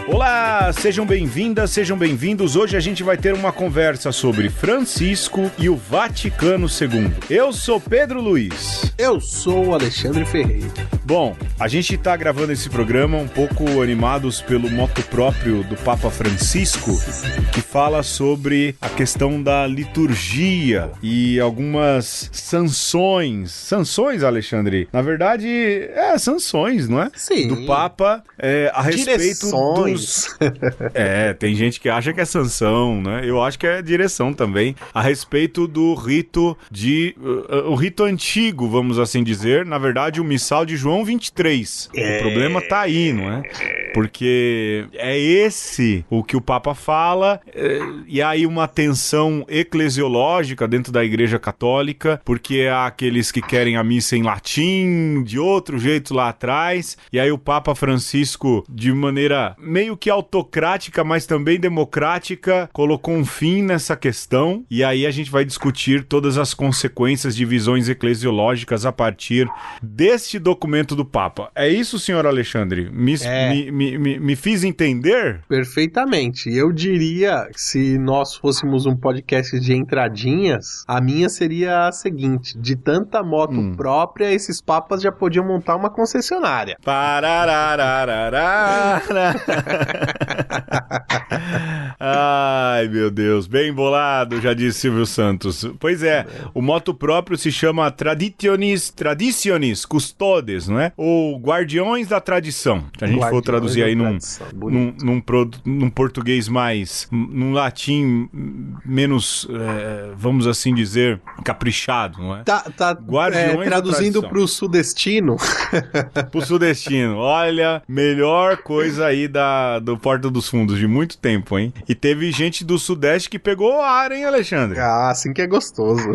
Olá, sejam bem-vindas, sejam bem-vindos. Hoje a gente vai ter uma conversa sobre Francisco e o Vaticano II. Eu sou Pedro Luiz. Eu sou o Alexandre Ferreira. Bom, a gente está gravando esse programa um pouco animados pelo moto próprio do Papa Francisco, que fala sobre a questão da liturgia e algumas sanções. Sanções, Alexandre? Na verdade, sanções, não é? Sim. Do Papa a respeito Direções. tem gente que acha que é sanção, né? Eu acho que é direção também. A respeito do rito o rito antigo, vamos assim dizer. Na verdade, o missal de João 23. O problema tá aí, não é? Porque é esse o que o Papa fala, e há aí uma tensão eclesiológica dentro da Igreja Católica, porque há aqueles que querem a missa em latim, de outro jeito lá atrás, e aí o Papa Francisco, de maneira meio que autocrática, mas também democrática, colocou um fim nessa questão, e aí a gente vai discutir todas as consequências de visões eclesiológicas a partir deste documento do Papa. É isso, senhor Alexandre? Me fiz entender? Perfeitamente. Eu diria que se nós fôssemos um podcast de entradinhas, a minha seria a seguinte: de tanta moto própria, esses papas já podiam montar uma concessionária. Ai, meu Deus, bem bolado, já disse Silvio Santos. Pois é, o moto próprio se chama Traditionis Custodes, não é? Ou Guardiões da Tradição. Se a gente for traduzir aí num português mais, num latim menos, vamos assim dizer, caprichado, não é? Guardiões traduzindo pro sudestino. Pro sudestino. Olha, melhor coisa aí do Porta dos Fundos de muito tempo, hein? E teve gente do Sudeste que pegou o ar, hein, Alexandre? Ah, assim que é gostoso.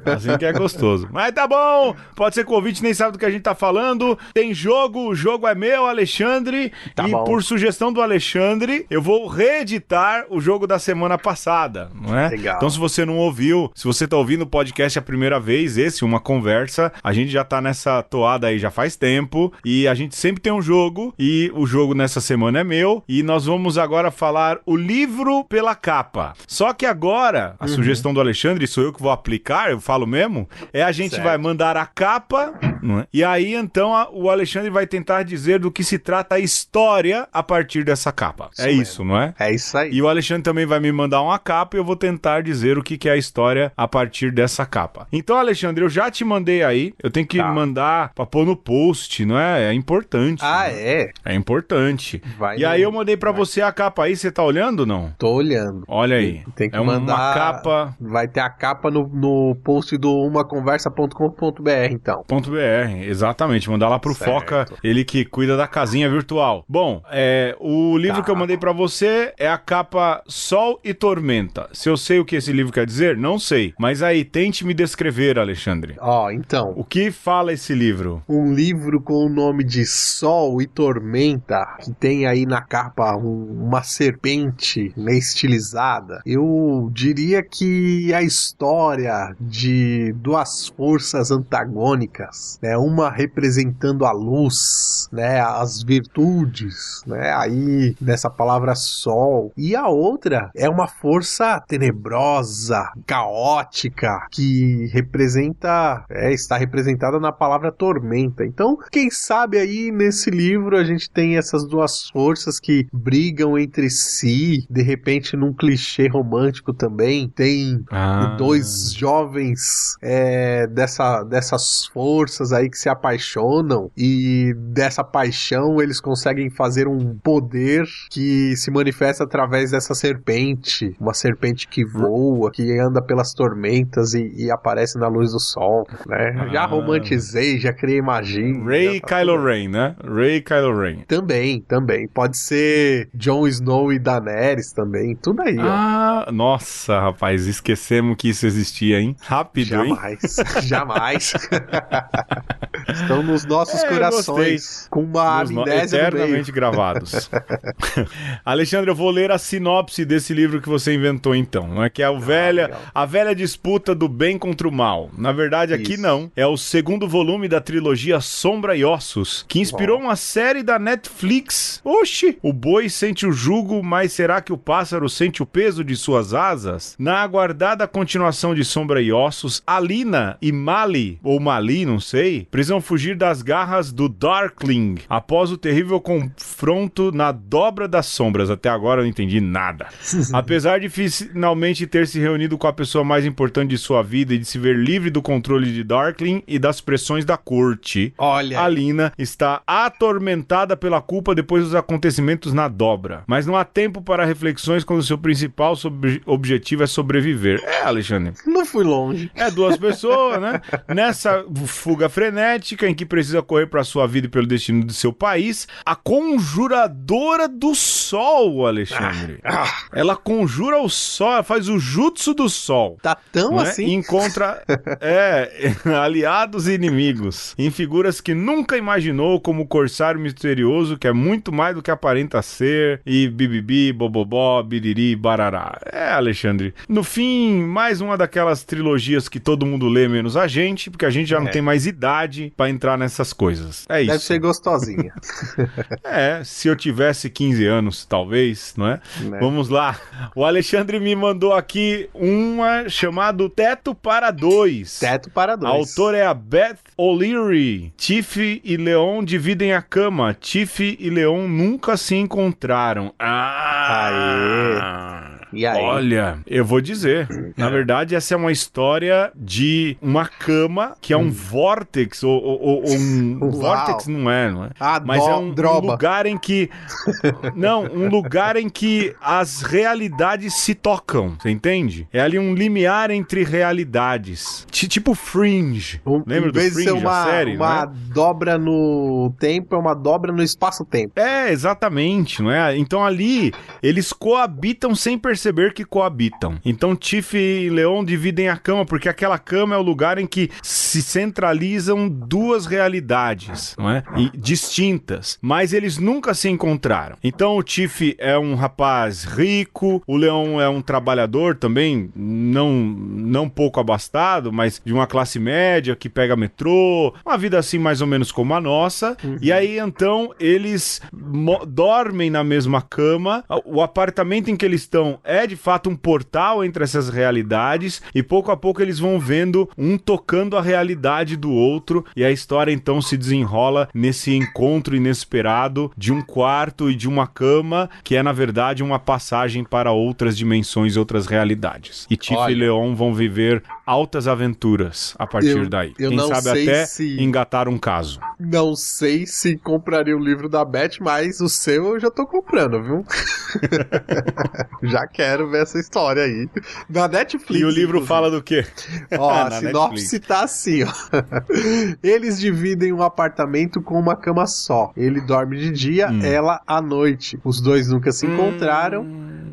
Assim que é gostoso. Mas tá bom, pode ser que o ouvinte nem sabe do que a gente tá falando. Tem jogo, o jogo é meu, Alexandre. Tá bom. Por sugestão do Alexandre, eu vou reeditar o jogo da semana passada, não é? Legal. Então, se você não ouviu, se você tá ouvindo o podcast a primeira vez, uma conversa, a gente já tá nessa toada aí já faz tempo, e a gente sempre tem um jogo, e o jogo nessa semana é meu, e nós vamos agora falar o livro pela capa. Só que agora, a sugestão do Alexandre, sou eu que vou aplicar, eu falo mesmo, a gente vai mandar a capa, não é? E aí, então, o Alexandre vai tentar dizer do que se trata a história a partir dessa capa. Isso, não é? É isso aí. E o Alexandre também vai me mandar uma capa e eu vou tentar dizer o que é a história a partir dessa capa. Então, Alexandre, eu já te mandei aí, eu tenho que mandar pra pôr no post, não é? É importante. É? É importante. Aí eu mandei pra você a capa aí, você tá olhando, não? Tô olhando. Olha aí. Tem que mandar uma capa. Vai ter a capa no post do umaconversa.com.br, então. .br, exatamente. Mandar lá pro Foca, ele que cuida da casinha virtual. Bom, o livro que eu mandei pra você é a capa Sol e Tormenta. Se eu sei o que esse livro quer dizer, não sei. Mas aí, tente me descrever, Alexandre. Então. O que fala esse livro? Um livro com o nome de Sol e Tormenta, que tem aí na capa uma serpente meio estilizada. Eu diria que a história de duas forças antagônicas, né? Uma representando a luz, né? As virtudes, né? Aí nessa palavra sol, e a outra é uma força tenebrosa, caótica, que está representada na palavra tormenta. Então, quem sabe aí nesse livro a gente tem essas duas forças que brigam entre si, de repente num clichê romântico também, tem dois jovens dessas forças aí que se apaixonam, e dessa paixão eles conseguem fazer um poder que se manifesta através dessa serpente, uma serpente que voa, que anda pelas tormentas e aparece na luz do sol, né? Já romantizei, já criei magia. Rey Kylo Ren, né? Rey Kylo Ren. Também. Pode ser Jon Snow e Daenerys também, tudo aí, ó. Nossa, rapaz, esquecemos que isso existia, hein? Rápido, Jamais. Estão nos nossos corações, com uma amnésia eternamente gravados. Alexandre, eu vou ler a sinopse desse livro que você inventou então, não é? Que é a velha disputa do bem contra o mal. Na verdade, aqui não. É o segundo volume da trilogia Sombra e Ossos, que inspirou uma série da Netflix. Oxi! O boi sente o jugo, mas será que o pássaro sente o peso de suas asas? Na aguardada continuação de Sombra e Ossos, Alina e Mali, ou Mali, não sei, precisam fugir das garras do Darkling após o terrível confronto na Dobra das Sombras. Até agora eu não entendi nada. Apesar de finalmente ter se reunido com a pessoa mais importante de sua vida e de se ver livre do controle de Darkling e das pressões da corte, Alina está atormentada pela culpa depois dos acontecimentos na Dobra. Mas não há tempo para reflexões quando seu principal objetivo é sobreviver. Alexandre. Não fui longe. É duas pessoas, né? Nessa fuga frenética em que precisa correr para sua vida e pelo destino de seu país, a conjuradora do sol, Alexandre. Ela conjura o sol, ela faz o jutsu do sol. Tá tão assim? E encontra aliados e inimigos em figuras que nunca imaginou, como o corsário misterioso, que é muito mais do que aparenta ser, e bibibi, bobobó, biriri, barará. Alexandre, no fim, mais uma daquelas trilogias que todo mundo lê menos a gente, porque a gente já não tem mais idade pra entrar nessas coisas. É isso. Deve ser gostosinha. Se eu tivesse 15 anos, talvez, não é? Vamos lá. O Alexandre me mandou aqui uma chamado Teto para Dois. Teto para Dois. A autora é a Beth O'Leary. Tiff e Leon dividem a cama. Tiff e Leon nunca se encontraram. Aê! E aí? Olha, eu vou dizer. Na verdade, essa é uma história de uma cama que é um vórtex, ou um vórtex não é? Mas é um lugar em que... Não, um lugar em que as realidades se tocam, você entende? É ali um limiar entre realidades. Tipo Fringe. Lembra do Fringe, a série? Uma dobra no tempo, é uma dobra no espaço-tempo. Exatamente, não é? Então ali, eles coabitam sem perceber que coabitam. Então Tiff e Leon dividem a cama, porque aquela cama é o lugar em que se centralizam duas realidades, não é? E distintas, mas eles nunca se encontraram. Então o Tiff é um rapaz rico, o Leon é um trabalhador também, não pouco abastado, mas de uma classe média que pega metrô, uma vida assim mais ou menos como a nossa. E aí então eles dormem na mesma cama. O apartamento em que eles estão é de fato um portal entre essas realidades, e pouco a pouco eles vão vendo um tocando a realidade do outro, e a história então se desenrola nesse encontro inesperado de um quarto e de uma cama, que é na verdade uma passagem para outras dimensões e outras realidades. E Tiff e Leon vão viver altas aventuras a partir daí. Quem sabe até engatar um caso. Não sei se compraria o livro da Beth, mas o seu eu já tô comprando, viu? Já quero ver essa história aí. Na Netflix. E o livro fala do quê? A sinopse tá assim, ó. Eles dividem um apartamento com uma cama só. Ele dorme de dia, ela à noite. Os dois nunca se encontraram,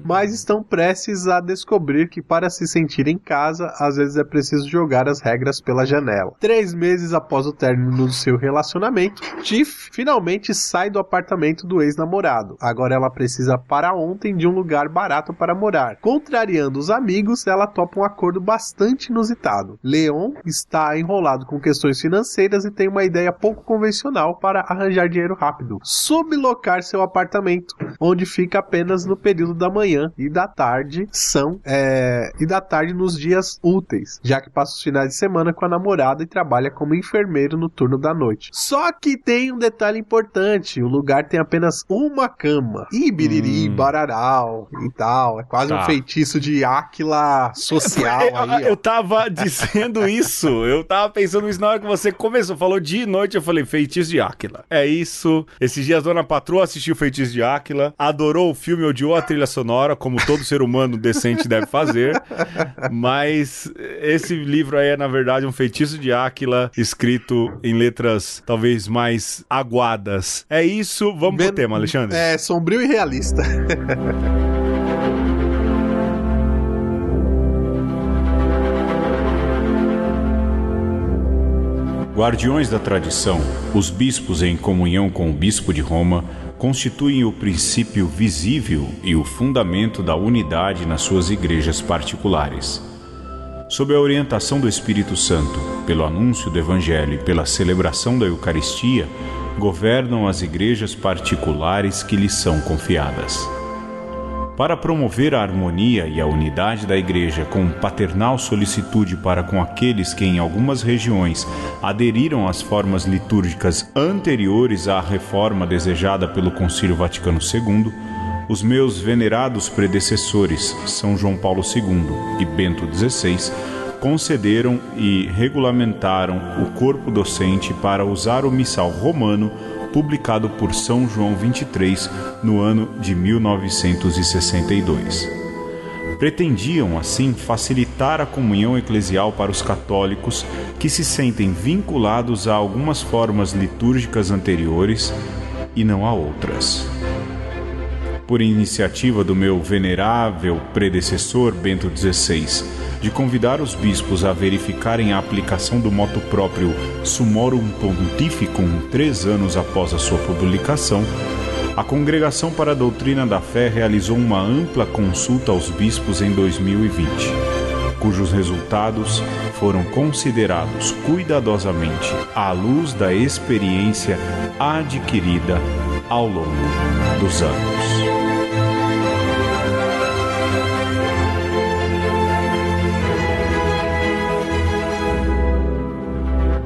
mas estão prestes a descobrir que para se sentir em casa, às vezes é preciso jogar as regras pela janela. 3 meses após o término do seu relacionamento, Tiff finalmente sai do apartamento do ex-namorado. Agora ela precisa para ontem de um lugar barato para morar. Contrariando os amigos, ela topa um acordo bastante inusitado. Leon está enrolado com questões financeiras e tem uma ideia pouco convencional para arranjar dinheiro rápido. Sublocar seu apartamento, onde fica apenas no período da manhã e da tarde nos dias úteis, já que passa os finais de semana com a namorada e trabalha como enfermeiro no turno da noite. Só que tem um detalhe importante: o lugar tem apenas uma cama. E biriri, bararau e tal. É quase um feitiço de Áquila social aí. Eu tava dizendo isso. Eu tava pensando isso na hora que você começou. Falou de noite, eu falei feitiço de Áquila. É isso. Esses dias a Dona Patroa assistiu Feitiço de Áquila, adorou o filme, odiou a trilha sonora, como todo ser humano decente deve fazer. Mas esse livro aí é, na verdade, um feitiço de Áquila escrito em letras talvez mais aguadas. É isso. Vamos pro tema, Alexandre. É sombrio e realista. Guardiões da tradição, os bispos em comunhão com o bispo de Roma constituem o princípio visível e o fundamento da unidade nas suas igrejas particulares. Sob a orientação do Espírito Santo, pelo anúncio do Evangelho e pela celebração da Eucaristia, governam as igrejas particulares que lhes são confiadas. Para promover a harmonia e a unidade da Igreja com paternal solicitude para com aqueles que em algumas regiões aderiram às formas litúrgicas anteriores à reforma desejada pelo Concílio Vaticano II, os meus venerados predecessores, São João Paulo II e Bento XVI, concederam e regulamentaram o corpo docente para usar o missal romano publicado por São João XXIII no ano de 1962. Pretendiam, assim, facilitar a comunhão eclesial para os católicos que se sentem vinculados a algumas formas litúrgicas anteriores e não a outras. Por iniciativa do meu venerável predecessor Bento XVI, de convidar os bispos a verificarem a aplicação do motu próprio Summorum Pontificum 3 anos após a sua publicação, a Congregação para a Doutrina da Fé realizou uma ampla consulta aos bispos em 2020, cujos resultados foram considerados cuidadosamente à luz da experiência adquirida ao longo dos anos.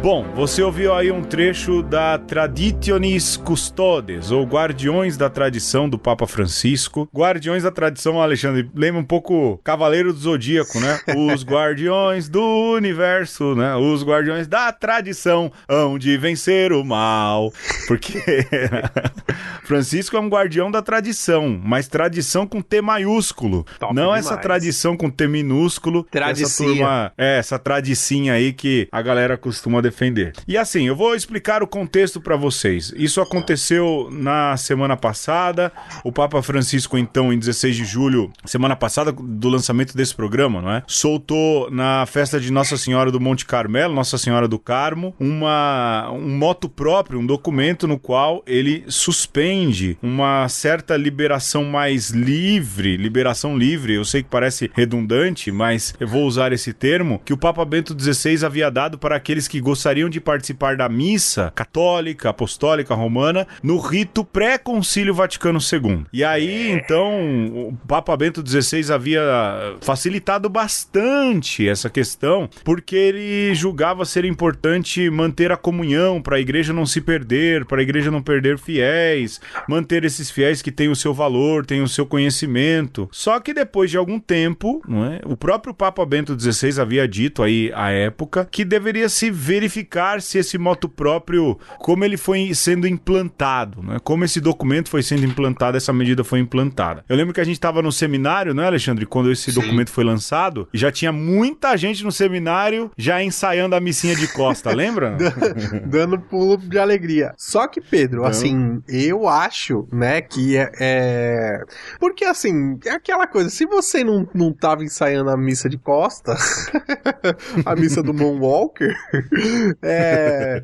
Bom, você ouviu aí um trecho da Traditionis Custodes, ou Guardiões da Tradição do Papa Francisco. Guardiões da Tradição, Alexandre, lembra um pouco Cavaleiro do Zodíaco, né? Os Guardiões do Universo, né? Os Guardiões da Tradição hão de vencer o mal. Porque Francisco é um guardião da tradição, mas tradição com T maiúsculo. Top não demais. Essa tradição com T minúsculo. Essa tradicinha aí que a galera costuma defender. E assim, eu vou explicar o contexto para vocês. Isso aconteceu na semana passada. O Papa Francisco, então, em 16 de julho, semana passada do lançamento desse programa, não é? Soltou na festa de Nossa Senhora do Monte Carmelo, Nossa Senhora do Carmo, um motu próprio, um documento no qual ele suspende uma certa liberação mais livre, liberação livre, eu sei que parece redundante, mas eu vou usar esse termo, que o Papa Bento XVI havia dado para aqueles que gostariam de participar da missa católica, apostólica, romana, no rito pré-concílio Vaticano II. E aí, então, o Papa Bento XVI havia facilitado bastante essa questão, porque ele julgava ser importante manter a comunhão, para a igreja não se perder, para a igreja não perder fiéis, manter esses fiéis que têm o seu valor, têm o seu conhecimento. Só que depois de algum tempo, não é? O próprio Papa Bento XVI havia dito aí à época que deveria se verificar se esse motu próprio, como ele foi sendo implantado, né? Como esse documento foi sendo implantado, essa medida foi implantada. Eu lembro que a gente estava no seminário, né, Alexandre, quando esse documento foi lançado, e já tinha muita gente no seminário já ensaiando a missinha de costa, lembra? Dando pulo de alegria. Só que, Pedro, assim, eu acho, né, que porque, assim, é aquela coisa, se você não tava ensaiando a missa de costa, a missa do Moonwalker,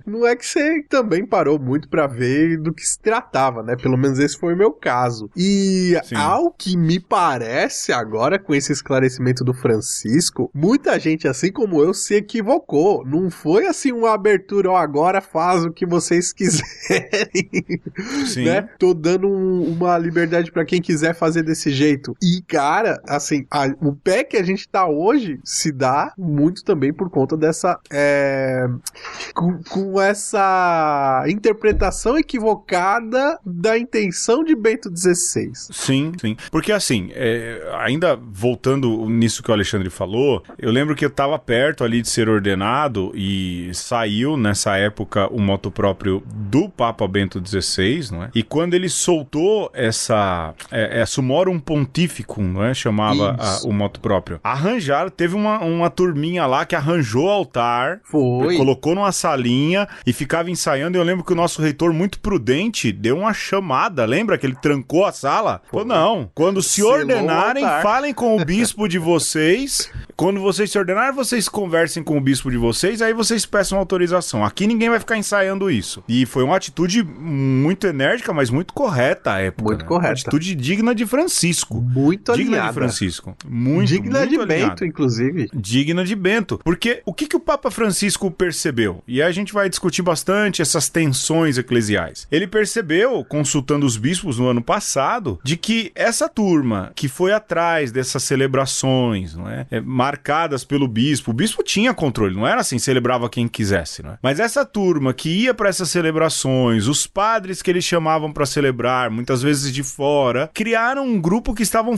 não é que você também parou muito pra ver do que se tratava, né? Pelo menos esse foi o meu caso. E ao que me parece agora, com esse esclarecimento do Francisco, muita gente, assim como eu, se equivocou. Não foi assim uma abertura, agora faz o que vocês quiserem. Sim. Né? Tô dando uma liberdade pra quem quiser fazer desse jeito. E, cara, assim, o pé que a gente tá hoje se dá muito também por conta dessa com essa interpretação equivocada da intenção de Bento XVI. Sim. Porque assim, ainda voltando nisso que o Alexandre falou, eu lembro que eu estava perto ali de ser ordenado e saiu nessa época o motu próprio do Papa Bento XVI, não é? E quando ele soltou essa Summorum Pontificum, não é? Chamava o motu próprio. Teve uma turminha lá que arranjou o altar, colocou numa salinha e ficava ensaiando. Eu lembro que o nosso reitor, muito prudente, deu uma chamada. Lembra que ele trancou a sala? Falou, não, quando se ordenarem, falem com o bispo de vocês. Quando vocês se ordenarem, vocês conversem com o bispo de vocês, aí vocês peçam autorização. Aqui ninguém vai ficar ensaiando isso. E foi uma atitude muito enérgica, mas muito correta à época. Muito correta. Uma atitude digna de Francisco. Muito digna alinhada. de Francisco. Muito, digna muito de alinhada. Bento, inclusive. Digna de Bento. Porque o que o Papa Francisco percebeu? E aí a gente vai discutir bastante essas tensões eclesiais. Ele percebeu, consultando os bispos no ano passado, de que essa turma que foi atrás dessas celebrações, não é? Marcadas pelo bispo. O bispo tinha controle, não era assim, celebrava quem quisesse, não é? Mas essa turma que ia para essas celebrações, os padres que eles chamavam para celebrar, muitas vezes de fora, criaram um grupo que estavam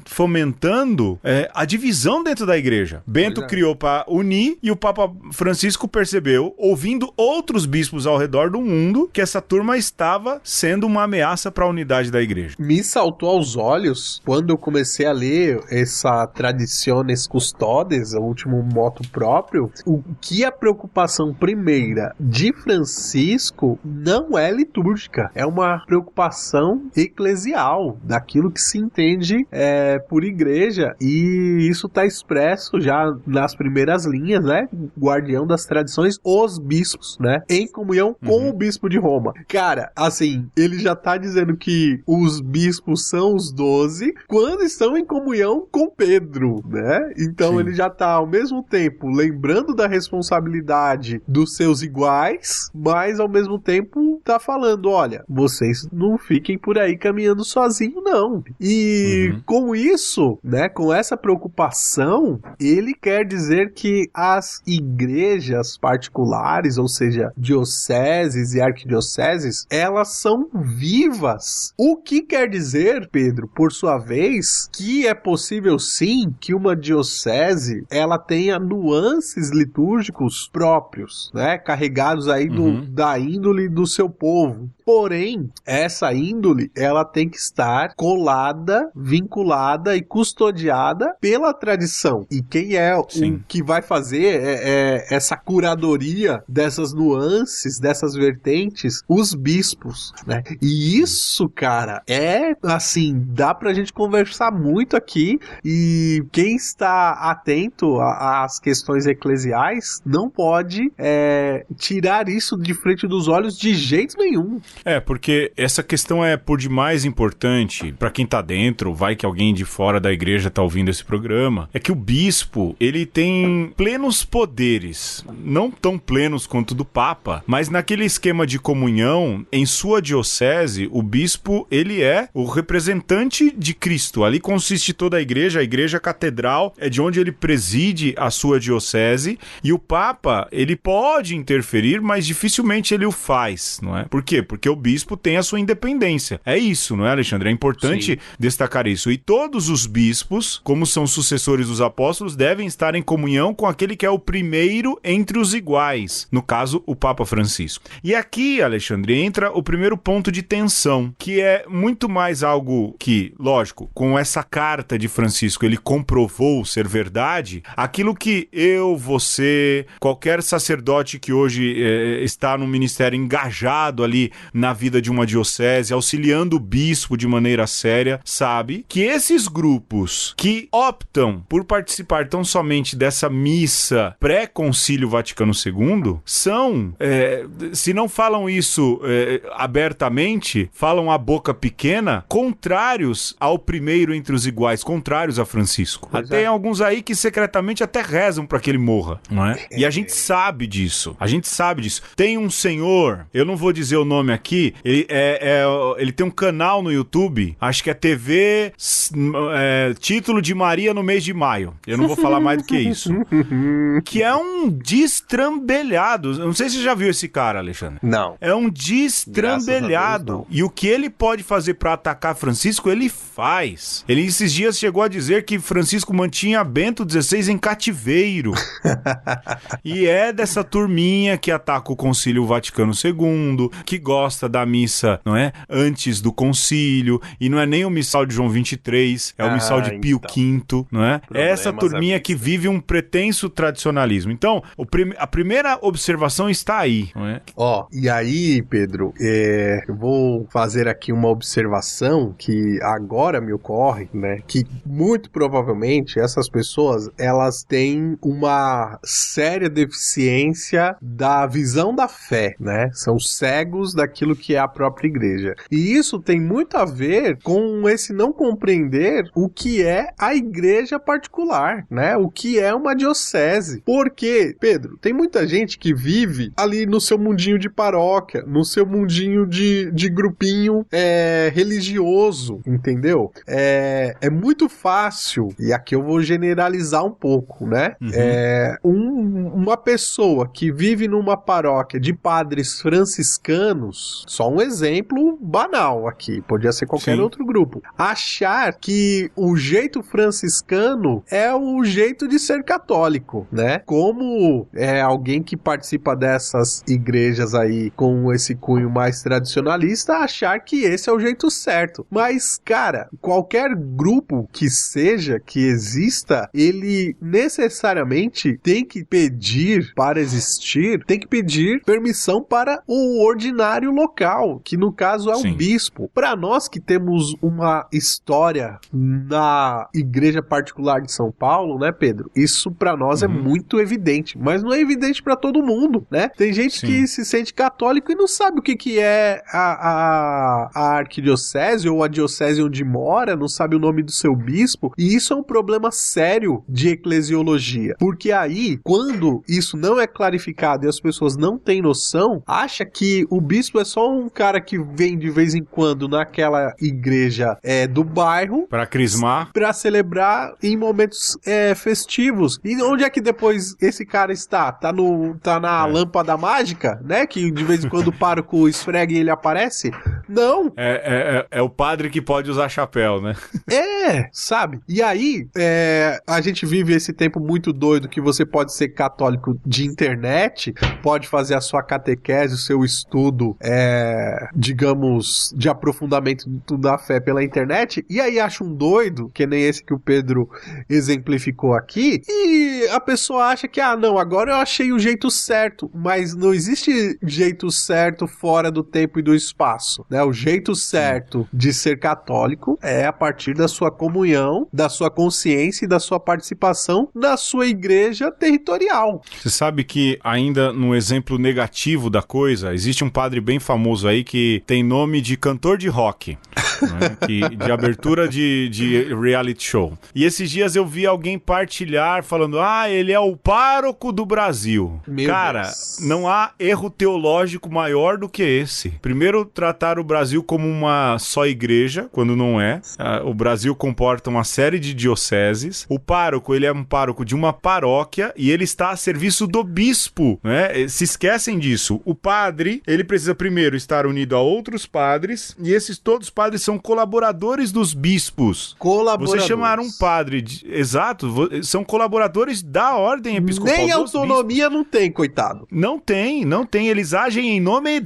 fomentando a divisão dentro da igreja. Bento criou para unir e o Papa Francisco percebeu, ouvindo outros bispos ao redor do mundo, que essa turma estava sendo uma ameaça para a unidade da igreja. Me saltou aos olhos quando eu comecei a ler essa Traditiones Custodes, o último moto próprio, o que a preocupação primeira de Francisco não é litúrgica, é uma preocupação eclesial, daquilo que se entende por igreja, e isso está expresso já nas primeiras linhas, né? Guardião das tradições, os bispos, né? Em comunhão com o bispo de Roma. Cara, assim, ele já tá dizendo que os bispos são os 12 quando estão em comunhão com Pedro, né? Então ele já tá ao mesmo tempo lembrando da responsabilidade dos seus iguais, mas ao mesmo tempo tá falando, olha, vocês não fiquem por aí caminhando sozinhos, não. E com isso, né, com essa preocupação, ele quer dizer que as igrejas particulares, ou seja, dioceses e arquidioceses, elas são vivas. O que quer dizer, Pedro, por sua vez, que é possível sim que uma diocese ela tenha nuances litúrgicos próprios, né, carregados aí da índole do seu povo. Porém, essa índole, ela tem que estar colada, vinculada e custodiada pela tradição. E quem é o que vai fazer essa curadoria dessas nuances, dessas vertentes? Os bispos, né? E isso, cara, assim, dá pra gente conversar muito aqui, e quem está atento às questões eclesiais não pode tirar isso de frente dos olhos de jeito nenhum. Porque essa questão é por demais importante para quem tá dentro, vai que alguém de fora da igreja tá ouvindo esse programa, é que o bispo, ele tem plenos poderes, não tão plenos quanto do Papa, mas naquele esquema de comunhão, em sua diocese, o bispo, ele é o representante de Cristo, ali consiste toda a igreja catedral é de onde ele preside a sua diocese, e o Papa, ele pode interferir, mas dificilmente ele o faz, não é? Por quê? Porque o bispo tem a sua independência. É isso, não é, Alexandre? É importante destacar isso. E todos os bispos, como são sucessores dos apóstolos, devem estar em comunhão com aquele que é o primeiro entre os iguais. No caso, o Papa Francisco. E aqui, Alexandre, entra o primeiro ponto de tensão, que é muito mais algo que, lógico, com essa carta de Francisco, ele comprovou ser verdade, aquilo que eu, você, qualquer sacerdote que hoje está no ministério engajado ali na vida de uma diocese, auxiliando o bispo de maneira séria, sabe que esses grupos que optam por participar tão somente dessa missa pré-concílio Vaticano II são, se não falam isso abertamente, falam a boca pequena, contrários ao primeiro entre os iguais, contrários a Francisco. Tem alguns aí que secretamente até rezam para que ele morra, não é? E a gente sabe disso. Tem um senhor, eu não vou dizer o nome aqui, ele tem um canal no YouTube, acho que é TV Título de Maria no mês de maio. Eu não vou falar mais do que isso. Que é um destrambelhado. Eu não sei se você já viu esse cara, Alexandre. Não. É um destrambelhado. Deus, e o que ele pode fazer para atacar Francisco, ele faz. Ele esses dias chegou a dizer que Francisco mantinha Bento XVI em cativeiro. E é dessa turminha que ataca o Concílio Vaticano II, que gosta gosta da missa, não é? Antes do concílio, e não é nem o missal de João 23, é o missal de Pio V, não é? Essa turminha que vive um pretenso tradicionalismo. Então, a primeira observação está aí, não é? E aí, Pedro, eu vou fazer aqui uma observação que agora me ocorre, né? Que muito provavelmente essas pessoas, elas têm uma séria deficiência da visão da fé, né? São cegos daquilo que é a própria igreja. E isso tem muito a ver com esse não compreender o que é a igreja particular, né? O que é uma diocese. Porque, Pedro, tem muita gente que vive ali no seu mundinho de paróquia, no seu mundinho de grupinho religioso, entendeu? É muito fácil, e aqui eu vou generalizar um pouco, né? Uma pessoa que vive numa paróquia de padres franciscanos, só um exemplo banal aqui, podia ser qualquer outro grupo, achar que o jeito franciscano é o jeito de ser católico, né? Como alguém que participa dessas igrejas aí com esse cunho mais tradicionalista, achar que esse é o jeito certo. Mas, cara, qualquer grupo que seja, que exista, ele necessariamente tem que pedir para existir, tem que pedir permissão para o ordinário local, que no caso é o bispo. Para nós que temos uma história na igreja particular de São Paulo, né, Pedro? Isso para nós é muito evidente, mas não é evidente para todo mundo, né? Tem gente que se sente católico e não sabe o que é a arquidiocese ou a diocese onde mora, não sabe o nome do seu bispo, e isso é um problema sério de eclesiologia, porque aí, quando isso não é clarificado e as pessoas não têm noção, acha que o bispo é só um cara que vem de vez em quando naquela igreja do bairro para crismar, para celebrar em momentos festivos. E onde é que depois esse cara está? Tá na lâmpada mágica, né? Que de vez em quando o pároco esfrega e ele aparece? Não. É o padre que pode usar chapéu, né? Sabe? E aí, a gente vive esse tempo muito doido que você pode ser católico de internet, pode fazer a sua catequese, o seu estudo, digamos, de aprofundamento da fé pela internet, e aí acha um doido, que nem esse que o Pedro exemplificou aqui, e a pessoa acha que, não, agora eu achei o jeito certo, mas não existe jeito certo fora do tempo e do espaço, né? O jeito certo de ser católico é a partir da sua comunhão, da sua consciência e da sua participação na sua igreja territorial. Você sabe que ainda no exemplo negativo da coisa, existe um padre bem famoso aí que tem nome de cantor de rock, né? De abertura de reality show. E esses dias eu vi alguém partilhar falando, ele é o pároco do Brasil. Cara, não há erro teológico maior do que esse. Primeiro, tratar o Brasil como uma só igreja, quando não é. O Brasil comporta uma série de dioceses. O pároco, ele é um pároco de uma paróquia e ele está a serviço do bispo, né? Se esquecem disso. O padre, ele precisa primeiro estar unido a outros padres e esses todos padres são colaboradores dos bispos. Colaboradores. Você chamar um padre, exato, são colaboradores da ordem episcopal. Nem autonomia bispos. Não tem, coitado. Não tem. Eles agem em nome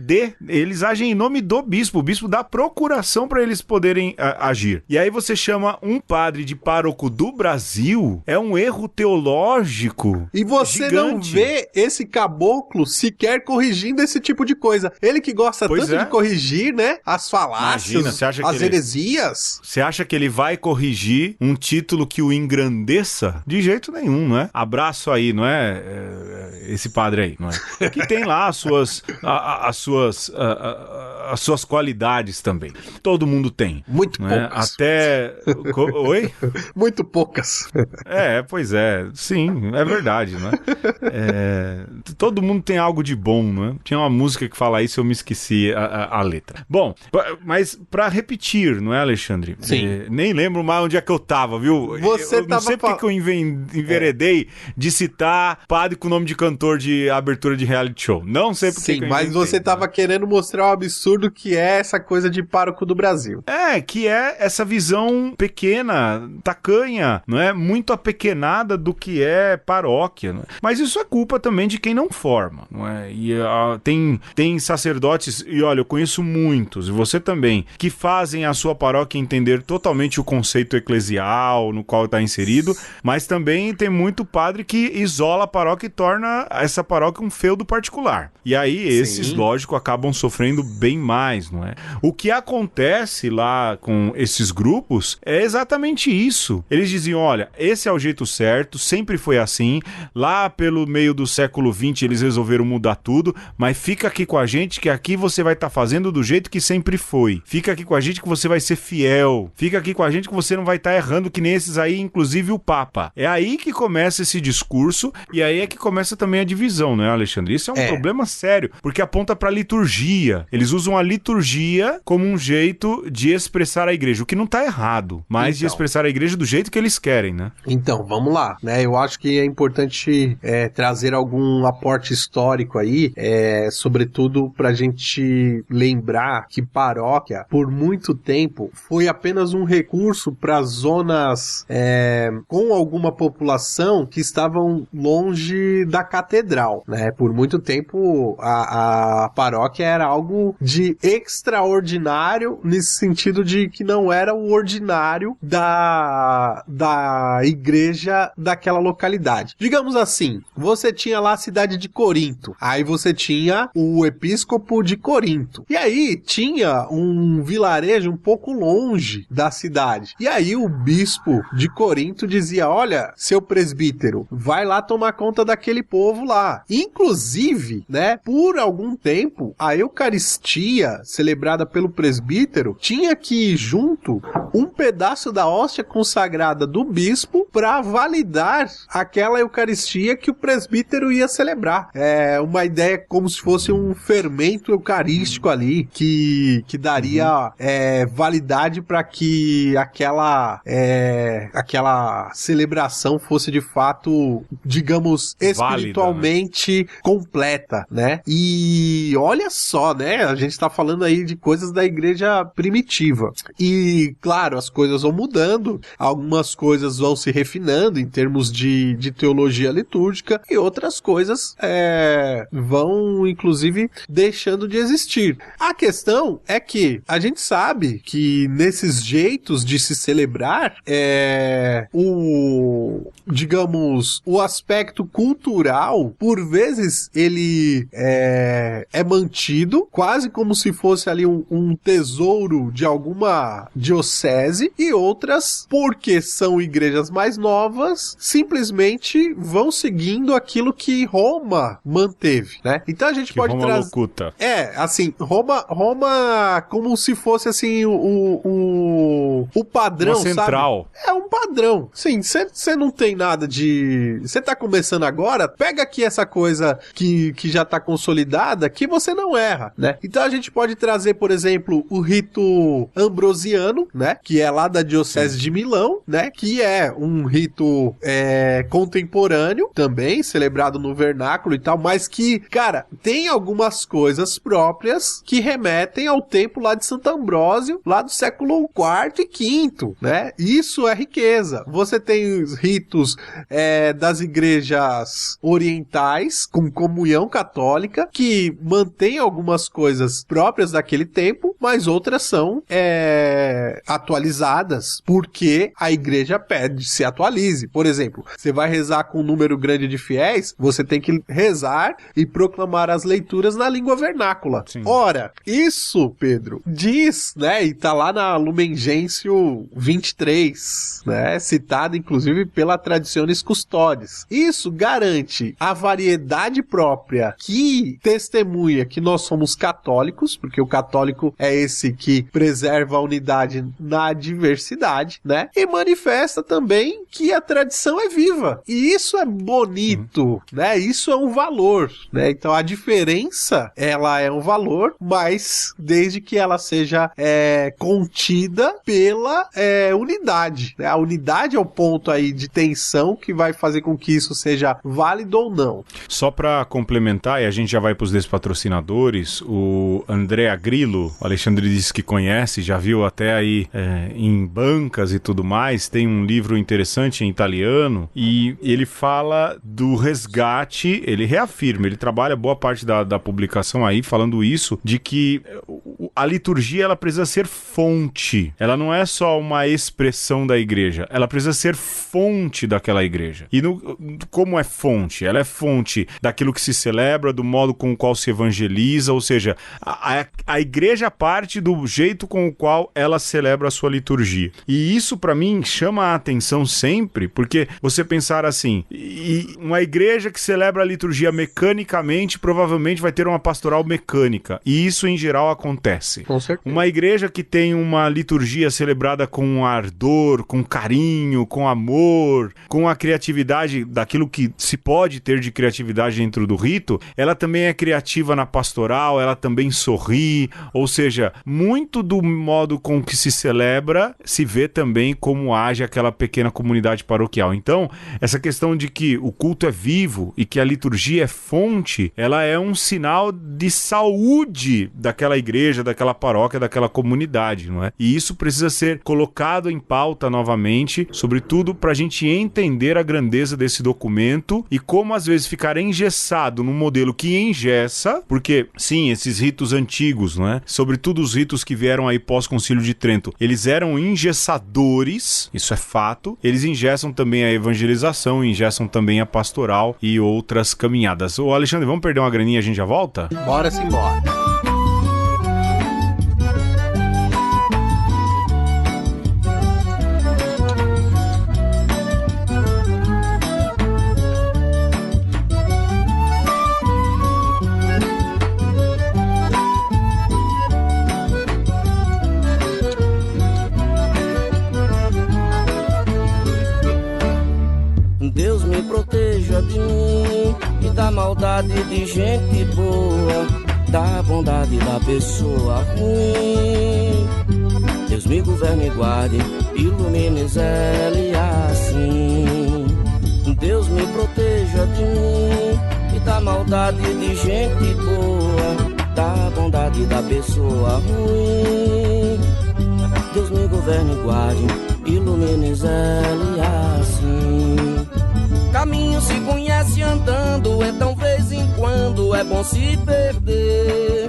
do bispo. O bispo dá procuração para eles poderem agir. E aí você chama um padre de pároco do Brasil, é um erro teológico. E você gigante. Não vê esse caboclo sequer corrigindo esse tipo de coisa. Ele que gosta tanto de corrigir, né? As falácias, as heresias. Você acha que ele vai corrigir um título que o engrandeça? De jeito nenhum, não é? Abraço aí, não é? Esse padre aí, não é? Que tem lá as suas qualidades também. Todo mundo tem. Muito poucas. Até... Oi? Muito poucas. Pois é. Sim, é verdade, não é? Todo mundo tem algo de bom, não é? Tinha uma música que fala isso, eu me esqueci a letra. Bom, mas pra repetir, não é, Alexandre? Sim. Nem lembro mais onde é que eu tava, viu? Eu não sei porque que eu enveredei de citar padre com nome de cantor de abertura de reality show. Não sei porque que eu inventei. Mas você tava querendo mostrar o absurdo absurdo que é essa coisa de pároco do Brasil. Que é essa visão pequena, tacanha, não é? Muito apequenada do que é paróquia, não é? Mas isso é culpa também de quem não forma, não é? E tem sacerdotes, e olha, eu conheço muitos, e você também, que fazem a sua paróquia entender totalmente o conceito eclesial no qual está inserido, mas também tem muito padre que isola a paróquia e torna essa paróquia um feudo particular. E aí esses, lógico, acabam sofrendo bem mais, não é? O que acontece lá com esses grupos é exatamente isso. Eles diziam, olha, esse é o jeito certo, sempre foi assim, lá pelo meio do século XX eles resolveram mudar tudo, mas fica aqui com a gente que aqui você vai estar fazendo do jeito que sempre foi. Fica aqui com a gente que você vai ser fiel. Fica aqui com a gente que você não vai estar errando que nem esses aí, inclusive o Papa. É aí que começa esse discurso e aí é que começa também a divisão, né, Alexandre? Isso é um problema sério, porque aponta para a liturgia. Eles usam a liturgia como um jeito de expressar a igreja, o que não tá errado, mas de expressar a igreja do jeito que eles querem, né? Então, vamos lá, né? Eu acho que é importante trazer algum aporte histórico aí, sobretudo pra gente lembrar que paróquia, por muito tempo, foi apenas um recurso para zonas com alguma população que estavam longe da catedral, né? Por muito tempo, a paróquia era algo de extraordinário, nesse sentido de que não era o ordinário da igreja daquela localidade. Digamos assim, você tinha lá a cidade de Corinto, aí você tinha o episcopo de Corinto, e aí tinha um vilarejo um pouco longe da cidade, e aí o bispo de Corinto dizia, olha, seu presbítero, vai lá tomar conta daquele povo lá. Inclusive, né, por algum tempo, a Eucaristia celebrada pelo presbítero tinha que ir junto um pedaço da hóstia consagrada do bispo para validar aquela Eucaristia que o presbítero ia celebrar. É uma ideia como se fosse um fermento eucarístico ali que daria validade para que aquela celebração fosse de fato, digamos, espiritualmente válida, né? Completa, né? E olha só, né? A gente tá falando aí de coisas da igreja primitiva. E, claro, as coisas vão mudando, algumas coisas vão se refinando em termos de teologia litúrgica e outras coisas vão, inclusive, deixando de existir. A questão é que a gente sabe que nesses jeitos de se celebrar, o aspecto cultural, por vezes, ele é mantido quase como se fosse ali um tesouro de alguma diocese, e outras, porque são igrejas mais novas, simplesmente vão seguindo aquilo que Roma manteve, né? Então a gente que pode trazer... assim, Roma como se fosse assim o padrão, uma central. Sabe? É um padrão. Sim, você não tem nada de... Você tá começando agora, pega aqui essa coisa que já tá consolidada, que você não erra, né? Então a gente pode trazer, por exemplo, o rito ambrosiano, né? Que é lá da diocese de Milão, né? Que é um rito contemporâneo também, celebrado no vernáculo e tal, mas que, cara, tem algumas coisas próprias que remetem ao tempo lá de Santo Ambrósio, lá do século IV e V, né? Isso é riqueza. Você tem os ritos das igrejas orientais, com comunhão católica, que mantém algumas coisas próprias daquele tempo, mas outras são atualizadas, porque a igreja pede se atualize. Por exemplo, você vai rezar com um número grande de fiéis, você tem que rezar e proclamar as leituras na língua vernácula. Sim. Ora, isso, Pedro, diz, né, e tá lá na Lumen Gentium 23, né, citado inclusive pela Traditionis Custodes. Isso garante a variedade própria que testemunha que nós somos católicos, porque o católico é é esse que preserva a unidade na diversidade, né? E manifesta também que a tradição é viva. E isso é bonito, né? Isso é um valor, né? Então a diferença, ela é um valor, mas desde que ela seja contida pela unidade, né? A unidade é o ponto aí de tensão que vai fazer com que isso seja válido ou não. Só para complementar, e a gente já vai para os despatrocinadores, o Andrea Grillo, o Alexandre disse que conhece, já viu até aí em bancas e tudo mais, tem um livro interessante em italiano, e ele fala do resgate, ele reafirma, ele trabalha boa parte da publicação aí falando isso, de que a liturgia ela precisa ser fonte, ela não é só uma expressão da igreja, ela precisa ser fonte daquela igreja. E como é fonte? Ela é fonte daquilo que se celebra, do modo com o qual se evangeliza, ou seja, a igreja parte do jeito com o qual ela celebra a sua liturgia. E isso para mim chama a atenção sempre, porque você pensar assim, e uma igreja que celebra a liturgia mecanicamente provavelmente vai ter uma pastoral mecânica, e isso em geral acontece. Com certeza. Uma igreja que tem uma liturgia celebrada com ardor, com carinho, com amor, com a criatividade daquilo que se pode ter de criatividade dentro do rito, ela também é criativa na pastoral, ela também sorri, ou seja, muito do modo com que se celebra se vê também como age aquela pequena comunidade paroquial. Então, essa questão de que o culto é vivo e que a liturgia é fonte, ela é um sinal de saúde daquela igreja, daquela paróquia, daquela comunidade, não é? E isso precisa ser colocado em pauta novamente, sobretudo para a gente entender a grandeza desse documento e como às vezes ficar engessado num modelo que engessa, porque sim, esses ritos antigos, não é? Sobretudo os ritos que vieram aí pós-Concílio de Trento, eles eram engessadores, isso é fato, eles engessam também a evangelização, engessam também a pastoral e outras caminhadas. Ô Alexandre, vamos perder uma graninha e a gente já volta? Bora sim, bora. Deus me proteja de mim e da maldade de gente boa, da bondade da pessoa ruim. Deus me governe e guarde, ilumine Zé e assim. Deus me proteja de mim e da maldade de gente boa, da bondade da pessoa ruim. Deus me governe e guarde, ilumine Zé e assim. Caminho se conhece andando, então vez em quando é bom se perder.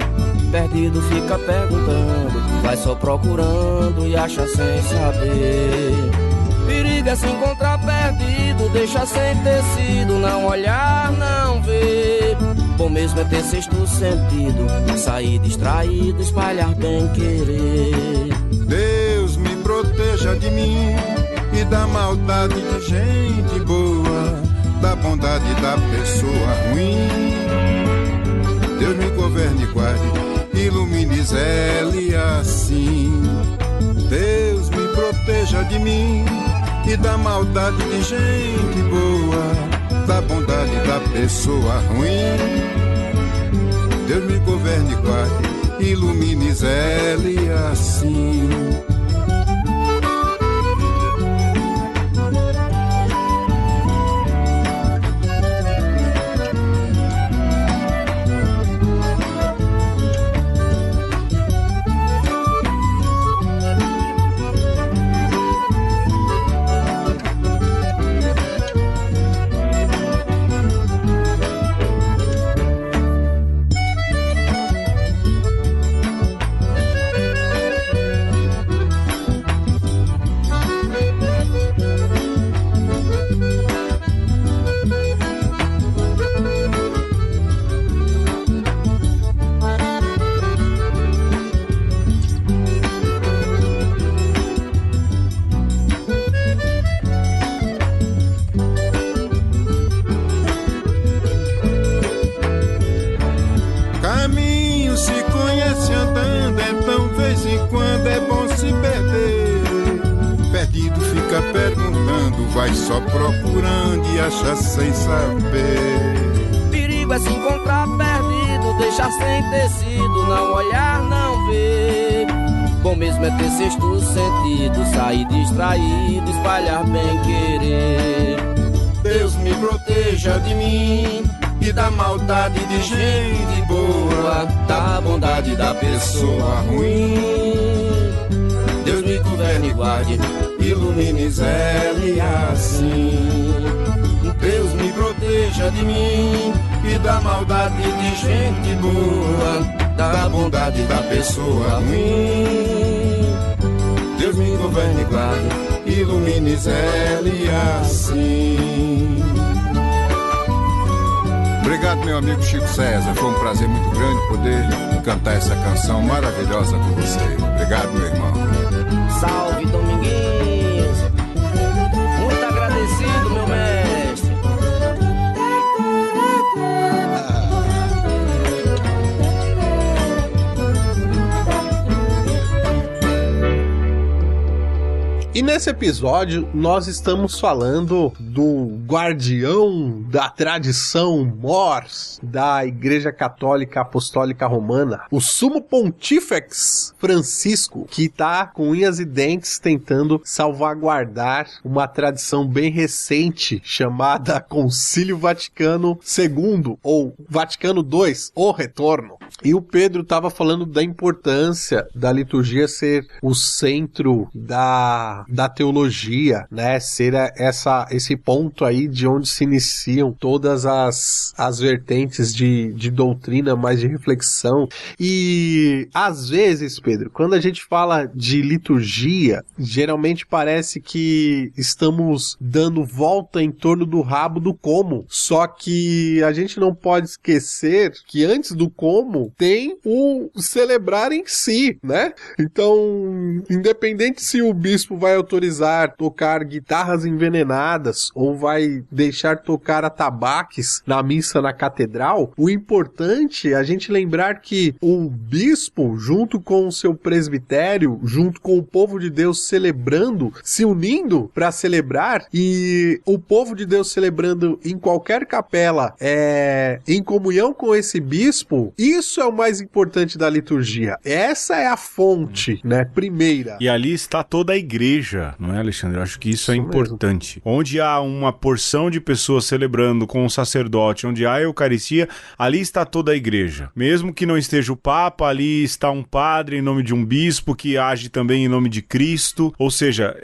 Perdido fica perguntando, vai só procurando e acha sem saber. Perigo é se encontrar perdido, deixa sem tecido, não olhar, não ver. Bom mesmo é ter sexto sentido, sair distraído, espalhar bem querer. Deus me proteja de mim e da maldade de gente boa, da bondade da pessoa ruim. Deus me governe e guarde, ilumine Zé e assim. Deus me proteja de mim e da maldade de gente boa, da bondade da pessoa ruim. Deus me governe e guarde, ilumine Zé e assim. vez em quando é bom se perder. Perdido fica perguntando, vai só procurando e acha sem saber. Perigo é se encontrar perdido, deixar sem tecido, não olhar, não ver. Bom mesmo é ter sexto sentido, sair distraído, espalhar bem querer. Deus me proteja de mim e da maldade de gente boa, da bondade da pessoa ruim. Deus me governe e guarde, ilumine, zele assim. Deus me proteja de mim e da maldade de gente boa, da bondade da pessoa ruim. Deus me governe e guarde, ilumine, zele assim. Obrigado, meu amigo Chico César. Foi um prazer muito grande poder cantar essa canção maravilhosa com você. Obrigado, meu irmão. Salve, Dominguinhos. Muito agradecido, meu mestre. E nesse episódio, nós estamos falando do guardião da tradição mors da Igreja Católica Apostólica Romana, o Sumo Pontífex Francisco, que está com unhas e dentes tentando salvaguardar uma tradição bem recente chamada Concílio Vaticano II, ou Vaticano II, o Retorno. E o Pedro estava falando da importância da liturgia ser o centro da teologia, né? Ser esse ponto aí de onde se iniciam todas as vertentes de doutrina, mais de reflexão. E às vezes, Pedro, quando a gente fala de liturgia, geralmente parece que estamos dando volta em torno do rabo do como. Só que a gente não pode esquecer que antes do como tem o celebrar em si, né? Então, independente se o bispo vai autorizar tocar guitarras envenenadas ou vai deixar tocar atabaques na missa na catedral, o importante é a gente lembrar que o bispo, junto com o seu presbitério, junto com o povo de Deus celebrando, se unindo para celebrar, e o povo de Deus celebrando em qualquer capela, em comunhão com esse bispo, isso é o mais importante da liturgia. Essa é a fonte, né, primeira. E ali está toda a igreja, não é, Alexandre? Eu acho que isso é importante. Mesmo. Onde há uma porção de pessoas celebrando com o sacerdote, onde há a Eucaristia, ali está toda a igreja. Mesmo que não esteja o Papa, ali está um padre em nome de um bispo que age também em nome de Cristo. Ou seja,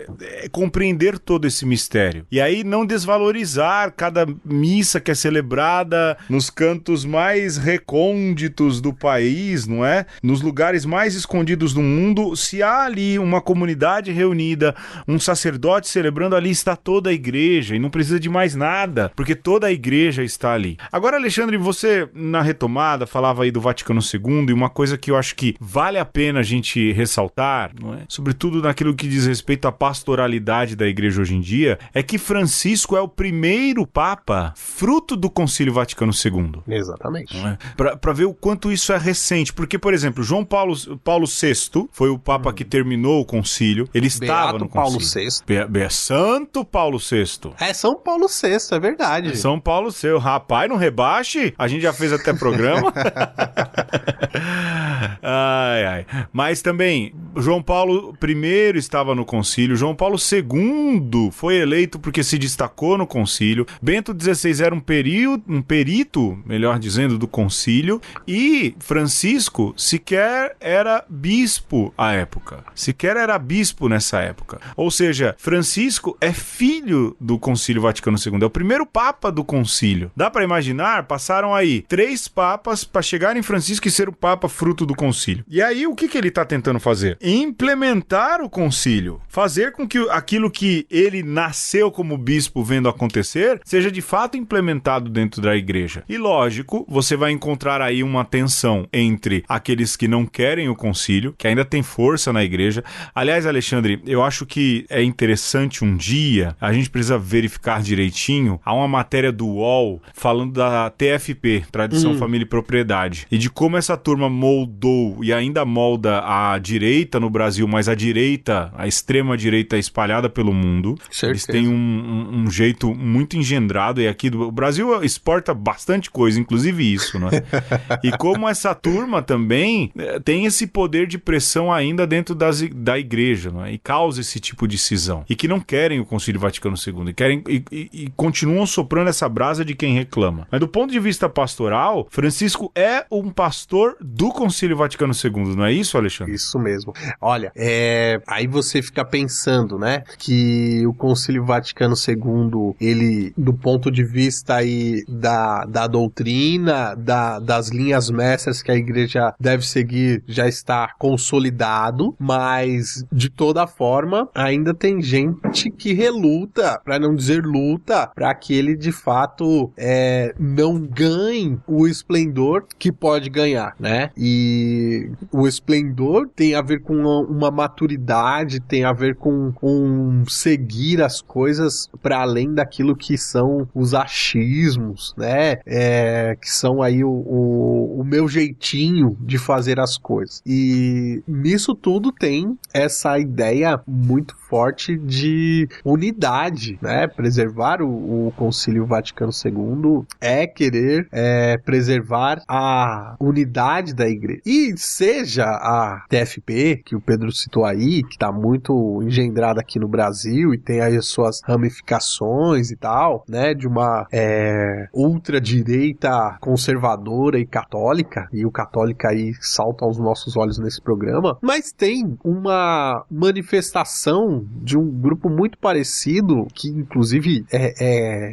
compreender todo esse mistério. E aí não desvalorizar cada missa que é celebrada nos cantos mais recônditos do país, não é? Nos lugares mais escondidos do mundo, se há ali uma comunidade reunida, um sacerdote celebrando, ali está toda a igreja e não precisa de mais nada, porque toda a igreja está ali. Agora, Alexandre, você na retomada falava aí do Vaticano II, e uma coisa que eu acho que vale a pena a gente ressaltar, não é? Sobretudo naquilo que diz respeito à pastoralidade da igreja hoje em dia, é que Francisco é o primeiro papa fruto do Concílio Vaticano II. Exatamente. Não é? Para ver o quanto isso é recente, porque, por exemplo, João Paulo VI foi o papa que terminou o concílio, ele estava no concílio. Santo Paulo VI. É São Paulo VI, é verdade. São Paulo VI. Rapaz, não rebaixe. A gente já fez até programa. Ai. Mas também, João Paulo I estava no concílio. João Paulo II foi eleito porque se destacou no concílio. Bento XVI era um perito, melhor dizendo, do concílio. E Francisco sequer era bispo à época. Sequer era bispo nessa época. Ou seja, Francisco é filho do Concílio Vaticano II. É o primeiro papa do concílio. Dá para imaginar? Passaram aí 3 papas para chegar em Francisco e ser o papa fruto do concílio. E aí, o que ele está tentando fazer? implementar o concílio, fazer com que aquilo que ele nasceu como bispo vendo acontecer seja de fato implementado dentro da igreja. E lógico, você vai encontrar aí uma tensão entre aqueles que não querem o concílio, que ainda tem força na igreja. Aliás, Alexandre, eu acho que é interessante um dia, a gente precisa verificar direitinho, há uma matéria do UOL falando da TFP, Tradição, Família e Propriedade, e de como essa turma moldou e ainda molda a direita no Brasil, mas a direita, a extrema direita espalhada pelo mundo. Certeza. Eles têm um jeito muito engendrado, e aqui o Brasil exporta bastante coisa, inclusive isso, né? E como essa turma também tem esse poder de pressão ainda dentro da igreja, né? E causa esse tipo de cisão. E que não querem o Concílio Vaticano II, e querem e continuam soprando essa brasa de quem reclama. Mas do ponto de vista pastoral, Francisco é um pastor do Concílio Vaticano II, não é isso, Alexandre? Isso mesmo. Olha, aí você fica pensando, né, que o Concílio Vaticano II, ele, do ponto de vista aí da doutrina, das linhas mestras que a igreja deve seguir, já está consolidado, mas de toda forma, ainda tem gente que reluta, para não dizer luta, para que ele de fato não ganhe o esplendor que pode ganhar, né? E o esplendor tem a ver com uma maturidade, tem a ver com seguir as coisas para além daquilo que são os achismos, né? Que são aí o meu jeitinho de fazer as coisas. E nisso tudo tem essa ideia muito forte de unidade, né? Preservar o Concílio Vaticano II é querer preservar a unidade da igreja. E seja a TFP, que o Pedro citou aí, que está muito engendrada aqui no Brasil e tem aí as suas ramificações e tal, né? De uma ultradireita conservadora e católica, e o católica aí salta aos nossos olhos nesse programa, mas tem uma manifestação de um grupo muito parecido, que inclusive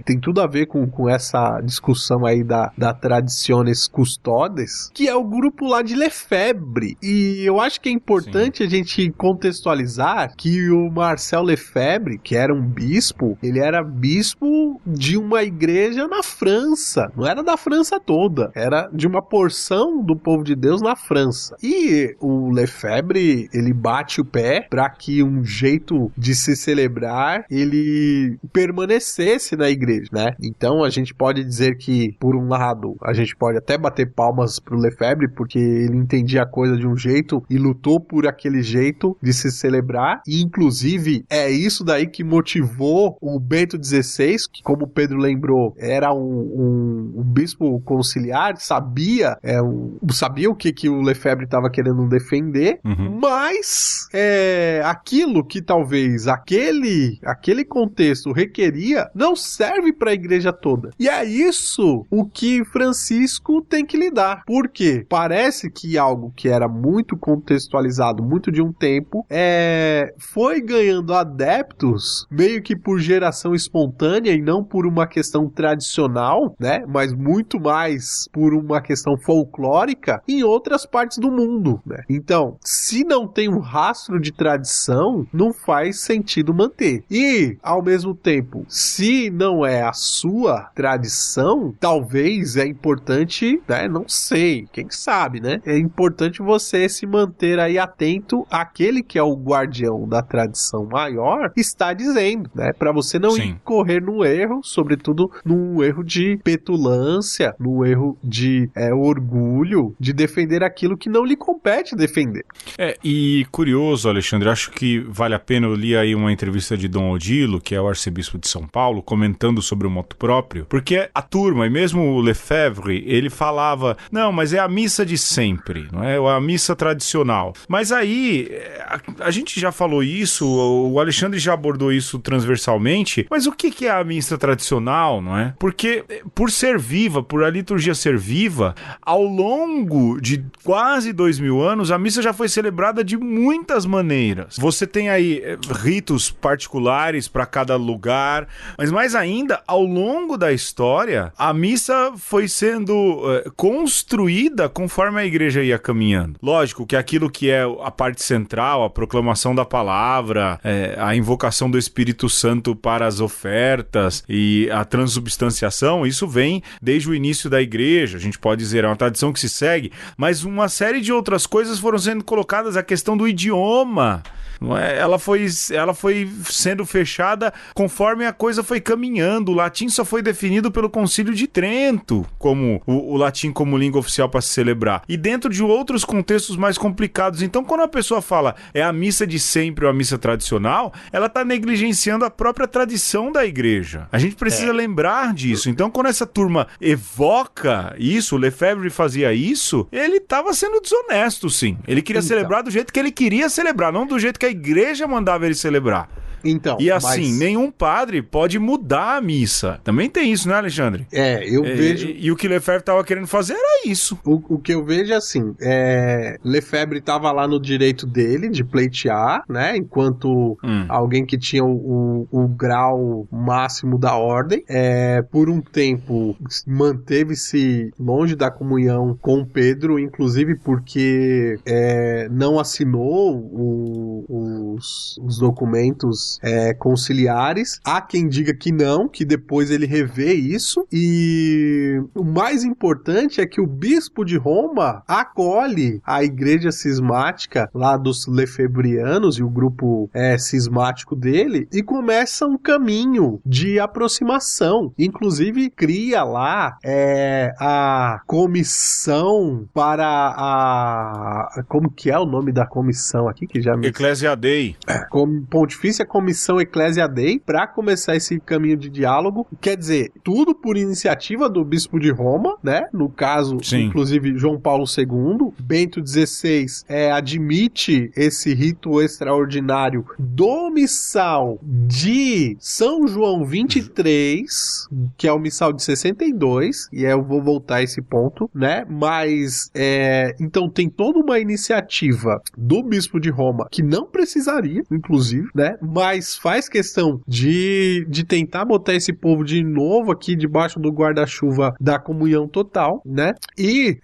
tem tudo a ver com essa discussão aí da Traditiones Custodes, que é o grupo lá de Lefebvre. E eu acho que é importante a gente contextualizar que o Marcel Lefebvre, que era um bispo, ele era bispo de uma igreja na França, não era da França toda, era de uma porção do povo de Deus na França. E o Lefebvre, ele bate o pé para que um jeito de se celebrar ele permanecesse na igreja, né? Então a gente pode dizer que, por um lado, a gente pode até bater palmas pro Lefebvre, porque ele entendia a coisa de um jeito e lutou por aquele jeito de se celebrar, e inclusive é isso daí que motivou o Bento XVI, que, como o Pedro lembrou, era um bispo conciliar, sabia o que o Lefebvre estava querendo defender, mas aquilo que talvez aquele contexto requeria não serve para a igreja toda. E é isso o que Francisco tem que lidar. Por quê? Parece que algo que era muito contextualizado, muito de um tempo, foi ganhando adeptos meio que por geração espontânea e não por uma questão tradicional, né? Mas muito mais por uma questão folclórica em outras partes do mundo, né? Então, se não tem um rastro de tradição, não faz sentido manter. E, ao mesmo tempo, se não é a sua tradição, talvez é importante, né? Não sei, quem sabe, né? É importante você se manter aí atento àquele que é o guardião da tradição maior está dizendo, né? Para você não incorrer num erro, sobretudo num erro de petulância, num erro de orgulho, de defender aquilo que não lhe compete defender. E curioso, Alexandre, acho que vale a pena. Eu li aí uma entrevista de Dom Odilo, que é o arcebispo de São Paulo, comentando sobre o motu próprio, porque a turma, e mesmo o Lefebvre, ele falava, não, mas é a missa de sempre, não é a missa tradicional. Mas aí, a gente já falou isso, o Alexandre já abordou isso transversalmente, mas o que é a missa tradicional, não é? Porque, por ser viva, por a liturgia ser viva, ao longo de quase 2000 anos, a missa já foi celebrada de muitas maneiras. Você tem aí ritos particulares para cada lugar, mas mais ainda, ao longo da história, a missa foi sendo construída conforme a igreja ia caminhando. Lógico que aquilo que é a parte central, a proclamação da palavra, a invocação do Espírito Santo para as ofertas e a transubstanciação, isso vem desde o início da igreja, a gente pode dizer, é uma tradição que se segue, mas uma série de outras coisas foram sendo colocadas, a questão do idioma. Ela foi sendo fechada conforme a coisa foi caminhando. O latim só foi definido pelo Concílio de Trento como o latim como língua oficial para se celebrar. E dentro de outros contextos mais complicados. Então, quando a pessoa fala é a missa de sempre ou a missa tradicional, ela está negligenciando a própria tradição da igreja. A gente precisa lembrar disso. Então, quando essa turma evoca isso, o Lefebvre fazia isso, ele estava sendo desonesto, sim. Ele queria celebrar do jeito que ele queria celebrar, não do jeito que a igreja mandava ele celebrar. Então, e assim, nenhum padre pode mudar a missa. Também tem isso, né, Alexandre? Eu vejo... E o que Lefebvre estava querendo fazer era isso. O que eu vejo é assim, Lefebvre estava lá no direito dele de pleitear, né, enquanto alguém que tinha o grau máximo da ordem, por um tempo manteve-se longe da comunhão com Pedro, inclusive porque não assinou os documentos conciliares. Há quem diga que não, que depois ele revê isso, e o mais importante é que o bispo de Roma acolhe a igreja cismática lá dos lefebrianos e o grupo cismático dele, e começa um caminho de aproximação, inclusive cria lá a comissão para como que é o nome da comissão aqui? Que já me... Ecclesia Dei. Pontifícia Comissão Ecclesia Dei, para começar esse caminho de diálogo. Quer dizer, tudo por iniciativa do bispo de Roma, né? No caso, sim, inclusive João Paulo II. Bento XVI admite esse rito extraordinário do missal de São João 23, que é o missal de 62, e eu vou voltar a esse ponto, né? Mas, então tem toda uma iniciativa do bispo de Roma, que não precisaria, inclusive, né? Mas faz questão de tentar botar esse povo de novo aqui debaixo do guarda-chuva da comunhão total, né? E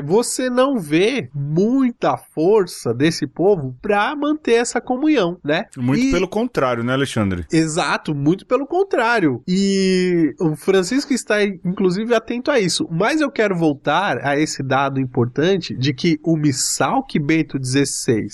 você não vê muita força desse povo para manter essa comunhão, né? Muito pelo contrário, né, Alexandre? Exato, muito pelo contrário. E o Francisco está, inclusive, atento a isso. Mas eu quero voltar a esse dado importante de que o missal que Bento XVI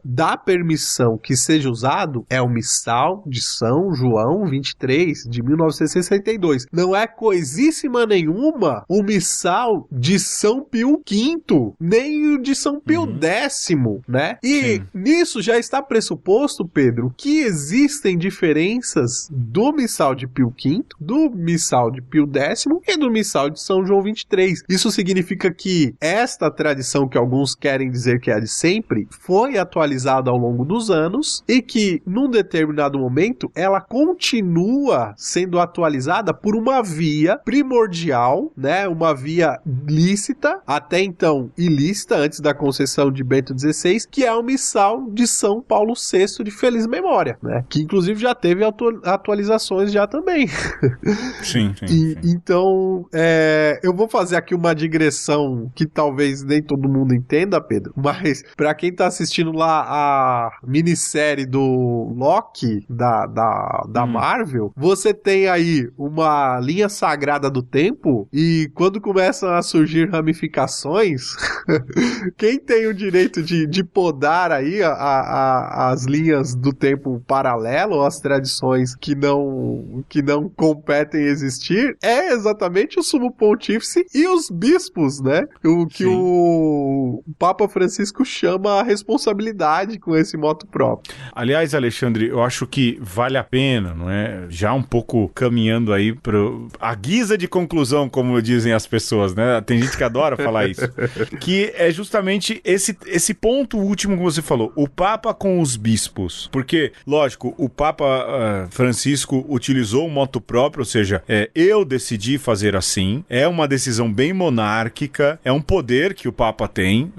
dá permissão que seja usado é o missal de São João 23, de 1962. Não é coisíssima nenhuma o missal de São Pio V, nem o de São Pio X, né? E nisso já está pressuposto, Pedro, que existem diferenças do missal de Pio V, do missal de Pio X e do missal de São João 23. Isso significa que esta tradição, que alguns querem dizer que é a de sempre, foi atualizada ao longo dos anos e que, num determinado momento, ela continua sendo atualizada por uma via primordial, né? Uma via lícita, até então ilícita, antes da concessão de Bento XVI, que é o missal de São Paulo VI de feliz memória, né? Que inclusive já teve atualizações já também. Sim. Então, eu vou fazer aqui uma digressão que talvez nem todo mundo entenda, Pedro, mas pra quem tá assistindo lá a minissérie do Loki da Marvel, você tem aí uma linha sagrada do tempo, e quando começam a surgir ramificações, quem tem o direito de podar aí as linhas do tempo paralelo, as tradições que não competem existir, é exatamente o sumo pontífice e os bispos, né? O que o Papa Francisco chama a responsabilidade com esse moto próprio. Aliás, Alexandre, eu acho que vale a pena, não é? Já um pouco caminhando aí para a guisa de conclusão, como dizem as pessoas, né? Tem gente que adora falar isso. Que é justamente esse ponto último que você falou, o Papa com os bispos. Porque, lógico, o Papa Francisco utilizou o moto próprio, ou seja, eu decidi fazer assim, é uma decisão bem monárquica, é um poder que o Papa tem,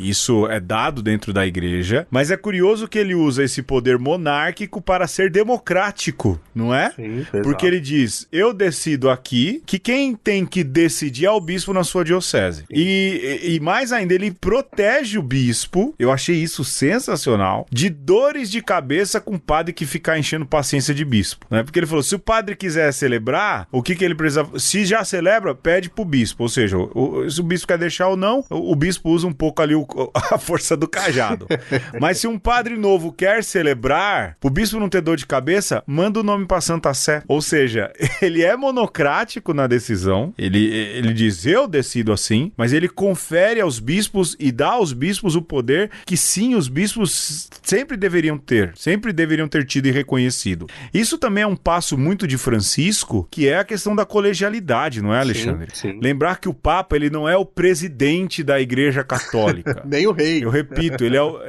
isso é dado dentro da igreja, mas é curioso que ele usa esse poder monárquico para ser democrático, não é? Sim, porque ele diz, eu decido aqui que quem tem que decidir é o bispo na sua diocese. E mais ainda, ele protege o bispo, eu achei isso sensacional, de dores de cabeça com o padre que ficar enchendo paciência de bispo, né? Porque ele falou, se o padre quiser celebrar, o que ele precisa... Se já celebra, pede pro bispo, ou seja, se o bispo quer deixar ou não, o bispo usa um pouco ali a força do cajado. Mas se um padre novo quer celebrar, pro bispo não ter dor de cabeça, manda o nome pra Santa Sé. Ou seja, ele é monocrático na decisão, ele diz, eu decido assim, mas ele confere aos bispos e dá aos bispos o poder que sim, os bispos sempre deveriam ter tido e reconhecido. Isso também é um passo muito de Francisco, que é a questão da colegialidade, não é, Alexandre? Sim. Lembrar que o Papa, ele não é o presidente da Igreja Católica. Nem o rei. Eu repito,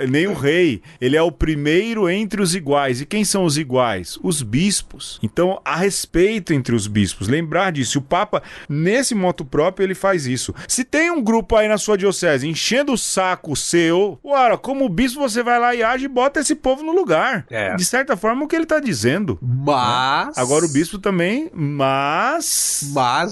nem o rei. Ele é o primeiro entre os iguais. E quem são os iguais? Os bispos. Então, há respeito entre os bispos. Lembrar disso. O Papa, nesse moto próprio, ele faz isso. Se tem um grupo aí na sua diocese enchendo o saco seu, ora, como bispo, você vai lá e age e bota esse povo no lugar. De certa forma, o que ele está dizendo. Mas... Agora o bispo também, mas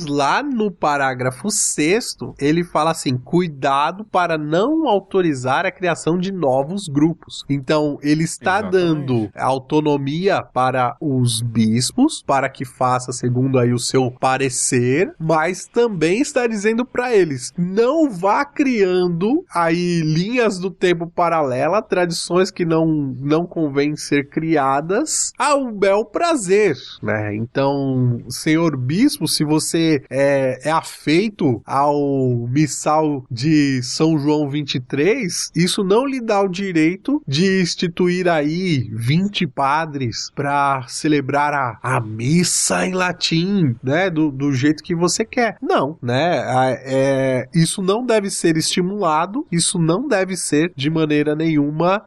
lá no parágrafo 6º, ele fala assim, cuidado para não autorizar a criação de novos grupos. Então, ele está dando autonomia para os bispos, para que faça segundo aí o seu parecer, mas também está dizendo para eles, não vá criando aí linhas do tempo paralela, tradições que não convém ser criadas ao bel prazer, né? Então, senhor bispo, se você é afeito ao missal de São João 23, isso não lhe dá o direito de instituir aí 20 padres para celebrar a missa em latim, né? Do jeito que você quer. Não, né? Isso não deve ser estimulado, isso não deve ser de maneira nenhuma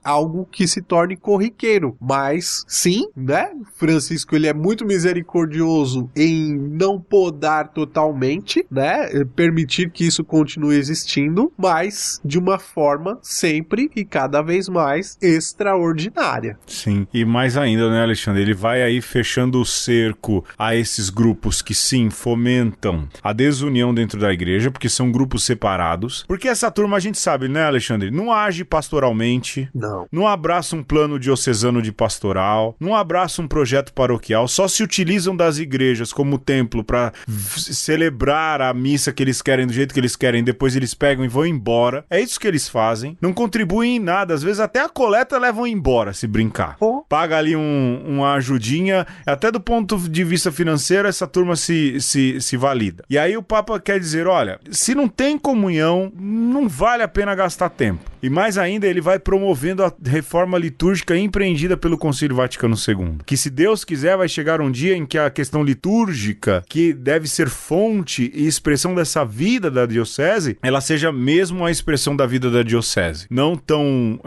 algo que se torne corriqueiro, mas sim, né? Francisco, ele é muito misericordioso em não podar totalmente, né? Permitir que isso continue existindo, mas de uma forma sempre e cada vez mais extraordinária. Sim, e mais ainda, né, Alexandre? Ele vai aí fechando o cerco a esses grupos que sim fomentam a desunião dentro da igreja, porque são grupos separados. Porque essa turma, a gente sabe, né, Alexandre? Não age pastoralmente, não abraça um plano diocesano de pastoral, não abraça um projeto paroquial, só se utilizam das igrejas como templo para celebrar a missa que eles querem do jeito que eles querem, depois eles pegam e vão embora. É isso que eles fazem. Não contribuem em nada, às vezes até a coleta levam embora, se brincar. Paga ali uma ajudinha, até do ponto de vista financeiro, essa turma se valida. E aí o Papa quer dizer, olha, se não tem comunhão, não vale a pena gastar tempo. E mais ainda, ele vai promovendo a reforma litúrgica empreendida pelo Concílio Vaticano II. Que se Deus quiser, vai chegar um dia em que a questão litúrgica, que deve ser fonte e expressão dessa vida da diocese, ela seja mesmo a expressão da vida da diocese. Não tão...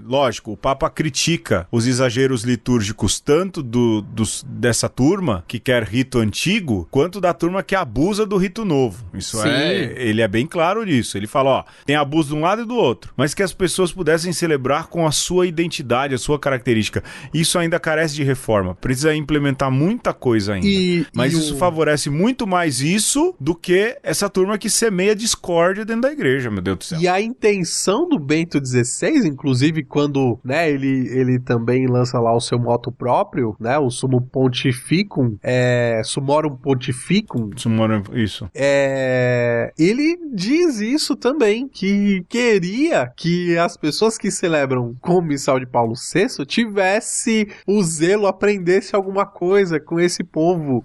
Lógico, o Papa critica os exageros litúrgicos tanto dessa turma que quer rito antigo, quanto da turma que abusa do rito novo. Ele é bem claro nisso. Ele fala, ó, tem abuso de um lado e do outro, mas que as pessoas pudessem celebrar com a sua identidade, a sua característica. Isso ainda carece de reforma. Precisa implementar muita coisa ainda. Mas isso favorece muito mais isso do que essa turma que semeia discórdia dentro da igreja, meu Deus do céu. E a intenção do Bento XVI, inclusive quando, né, ele também lança lá o seu moto próprio, né, o Sumo Pontificum, Summorum Pontificum. Isso. Ele diz isso também, que queria que as pessoas que celebram com o missal de Paulo VI tivesse o zelo, aprendesse alguma coisa com esse povo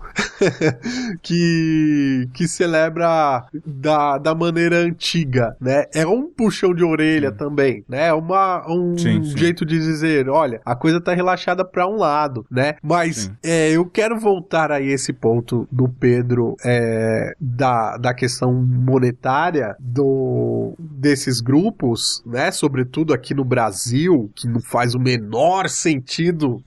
que celebra da maneira antiga, né? É um puxão de orelha também, né? Um jeito de dizer, olha, a coisa tá relaxada para um lado, né? Mas eu quero voltar a esse ponto do Pedro da questão monetária desses grupos, grupos, né, sobretudo aqui no Brasil, que não faz o menor sentido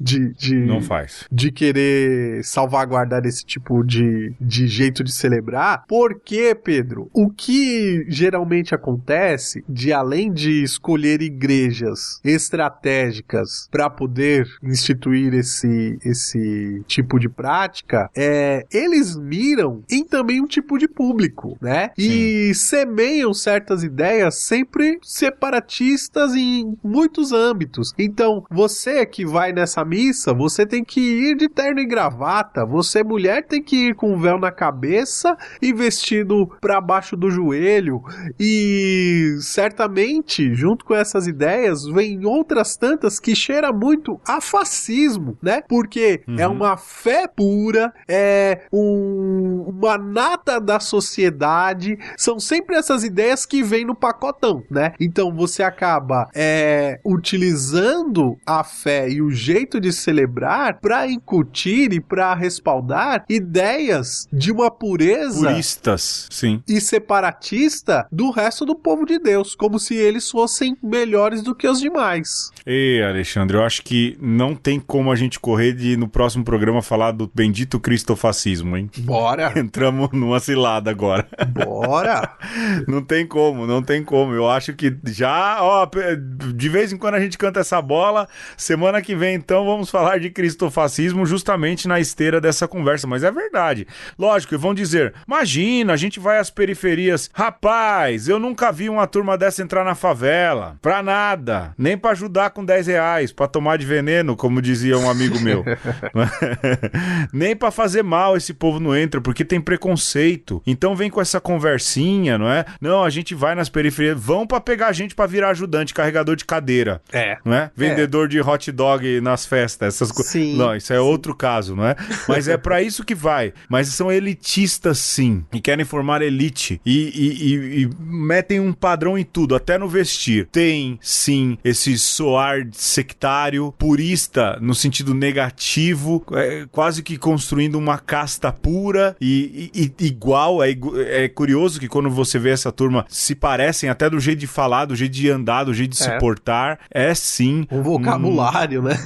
Não faz. de querer salvaguardar esse tipo de jeito de celebrar. Porque, Pedro, o que geralmente acontece, de além de escolher igrejas estratégicas para poder instituir esse tipo de prática, eles miram em também um tipo de público, né? E semeiam certas ideias sempre separatistas em muitos âmbitos. Então, você que vai nessa missa, você tem que ir de terno e gravata, você mulher tem que ir com um véu na cabeça e vestido para baixo do joelho, e certamente, junto com essas ideias, vem outras tantas que cheira muito a fascismo, né? Porque é uma fé pura, é uma nata da sociedade, são sempre essas ideias que vêm no pacotão, né? Então você acaba utilizando a fé e o jeito de celebrar para incutir e para respaldar ideias de uma pureza puristas, sim, e separatista do resto do povo de Deus, como se eles fossem melhores do que os demais. E Alexandre, eu acho que não tem como a gente correr de no próximo programa falar do bendito cristofascismo, hein? Bora! Entramos numa cilada agora. Bora! Não tem como. Eu acho que já, de vez em quando a gente canta essa bola. Semana que vem, então, vamos falar de cristofascismo justamente na esteira dessa conversa. Mas é verdade. Lógico, e vão dizer, imagina, a gente vai às periferias. Rapaz, eu nunca vi uma turma dessa entrar na favela. Pra nada. Nem pra ajudar com R$10, pra tomar de veneno, como dizia um amigo meu. Nem pra fazer mal esse povo não entra, porque tem preconceito. Então vem com essa conversinha, não é? Não, a gente vai nas periferias, vão pra pegar a gente pra virar ajudante, carregador de cadeira. Não é? Vendedor de hot dog nas festas, essas coisas. Não, isso é outro caso, não é? Mas é pra isso que vai. Mas são elitistas, sim, e querem formar elite e metem um padrão em tudo, até no vestir. Tem, sim, esse soar sectário, purista, no sentido negativo, quase que construindo uma casta pura e igual. É curioso que quando você vê essa turma, se parecem até do jeito de falar, do jeito de andar, do jeito de se portar. É sim um vocabulário, né?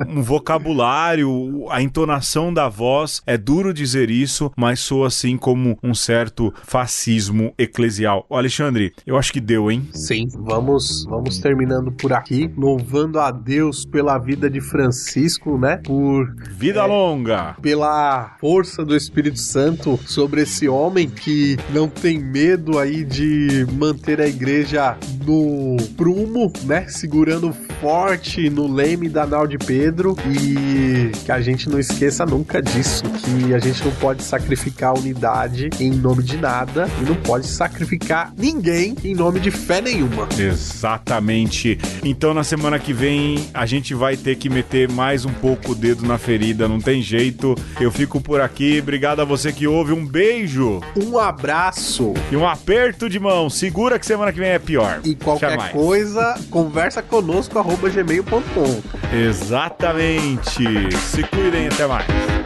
Um vocabulário, a entonação da voz. É duro dizer isso, mas soa assim como um certo fascismo eclesial. Ô Alexandre, eu acho que deu, hein? Sim, vamos terminando por aqui, louvando a Deus pela vida de Francisco, né? Por vida longa, pela força do Espírito Santo sobre esse homem que não tem medo aí de manter a igreja no prumo, né? Segurando forte no leme da nau de Pedro, e que a gente não esqueça nunca disso, que a gente não pode sacrificar a unidade em nome de nada e não pode sacrificar ninguém em nome de fé nenhuma. Exatamente. Então na semana que vem a gente vai ter que meter mais um pouco o dedo na ferida, não tem jeito. Eu fico por aqui, obrigado a você que ouve, um beijo, um abraço e um aperto de mão. Segura que semana que vem é pior. E qualquer coisa, conversa conosco @gmail.com. Exatamente. Se cuidem, até mais.